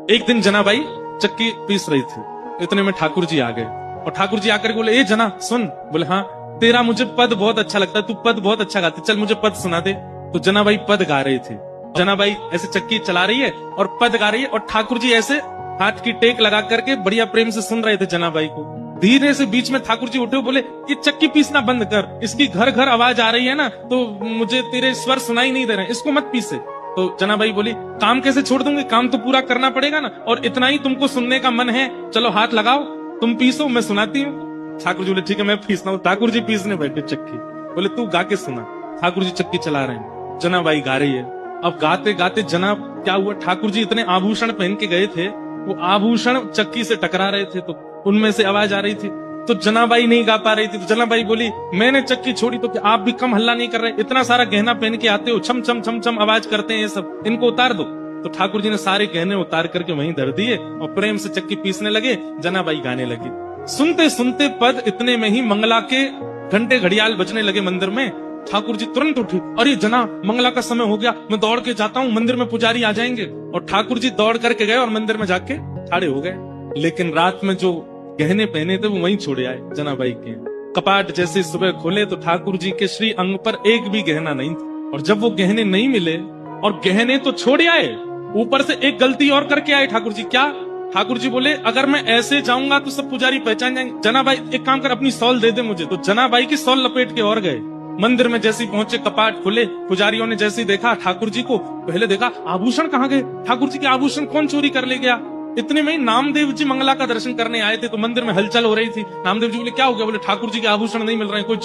एक दिन जनाबाई चक्की पीस रही थी, इतने में ठाकुर जी आ गए और ठाकुर जी आकर बोले, ए जना सुन। बोले हाँ, तेरा मुझे पद बहुत अच्छा लगता है, तू पद बहुत अच्छा गाती, चल मुझे पद सुना दे। तो जनाबाई पद गा रही थी। जनाबाई ऐसे चक्की चला रही है और पद गा रही है और ठाकुर जी ऐसे हाथ की टेक लगा करके बढ़िया प्रेम से सुन रहे थे जनाबाई को। धीरे से बीच में ठाकुर जी उठे, बोले ये चक्की पीसना बंद कर, इसकी घर घर आवाज आ रही है ना, तो मुझे तेरे स्वर सुनाई नहीं दे रहे, इसको मत पीसे। तो जनाबाई बोली, काम कैसे छोड़ दूंगी, काम तो पूरा करना पड़ेगा ना, और इतना ही तुमको सुनने का मन है, चलो हाथ लगाओ, तुम पीसो, मैं सुनाती हूँ। ठाकुर जी बोले ठीक है मैं पीसता हूँ। ठाकुर जी पीसने बैठे चक्की, बोले तू गा के सुना। ठाकुर जी चक्की चला रहे हैं, जनाबाई गा रही है। अब गाते गाते जना क्या हुआ, ठाकुर जी इतने आभूषण पहन के गए थे, वो आभूषण चक्की से टकरा रहे थे, तो उनमें से आवाज आ रही थी। तो जनाबाई नहीं गा पा रही थी, तो जनाबाई बोली, मैंने चक्की छोड़ी तो क्या आप भी कम हल्ला नहीं कर रहे, इतना सारा गहना पहन के आते हो, छम छम छम छम आवाज करते हैं ये सब, इनको उतार दो। तो ठाकुर जी ने सारे गहने उतार करके वहीं धर दिए और प्रेम से चक्की पीसने लगे। जनाबाई गाने लगी। सुनते सुनते पद इतने में ही मंगला के घंटे घड़ियाल बजने लगे मंदिर में। ठाकुर जी तुरंत उठे, अरे जना मंगला का समय हो गया, मैं दौड़ के जाता हूँ, मंदिर में पुजारी आ जाएंगे। और ठाकुर जी दौड़ करके गए और मंदिर में जाके खड़े हो गए। लेकिन रात में जो गहने पहने थे वो वहीं छोड़े आए जनाबाई के। कपाट जैसे सुबह खोले तो ठाकुर जी के श्री अंग पर एक भी गहना नहीं था। और जब वो गहने नहीं मिले, और गहने तो छोड़े आए, ऊपर से एक गलती और करके आए ठाकुर जी। क्या? ठाकुर जी बोले, अगर मैं ऐसे जाऊंगा तो सब पुजारी पहचान जाएंगे, जनाबाई एक काम कर, अपनी सॉल दे दे मुझे। तो जनाबाई की सॉल लपेट के और गए। मंदिर में जैसे पहुंचे, कपाट खुले, पुजारियों ने जैसे देखा ठाकुर जी को, पहले देखा आभूषण कहाँ गए, ठाकुर जी के आभूषण कौन चोरी कर ले गया। इतने में ही नामदेव जी मंगला का दर्शन करने आए थे, तो मंदिर में हलचल हो रही थी। नामदेव जी बोले क्या हो गया? बोले ठाकुर जी के आभूषण नहीं मिल रहे हैं, कोई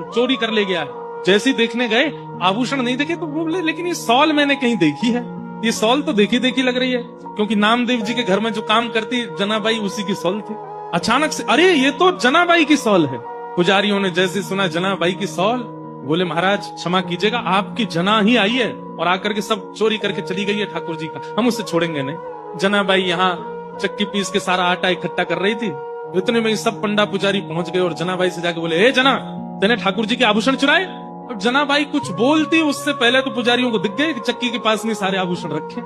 चोरी कर ले गया है। जैसे ही देखने गए, आभूषण नहीं देखे, तो वो बोले लेकिन ये सॉल मैंने कहीं देखी है, ये सॉल तो देखी लग रही है, क्योंकि नामदेव जी के घर में जो काम करती जनाबाई उसी की सॉल थी। अचानक से अरे ये तो जनाबाई की सॉल है। पुजारियों ने जैसे सुना जनाबाई की सॉल, बोले महाराज क्षमा कीजिएगा, आपकी जना ही आई है और आकर के सब चोरी करके चली गई है ठाकुर जी का, हम उससे छोड़ेंगे नहीं। जनाबाई यहाँ चक्की पीस के सारा आटा इकट्ठा कर रही थी। इतने में सब पंडा पुजारी पहुंच गए और जनाबाई से जाके बोले, हे जना, तेने ठाकुर जी के आभूषण चुराए? और जनाबाई कुछ बोलती उससे पहले तो पुजारियों को दिख गए कि चक्की के पास में सारे आभूषण रखे।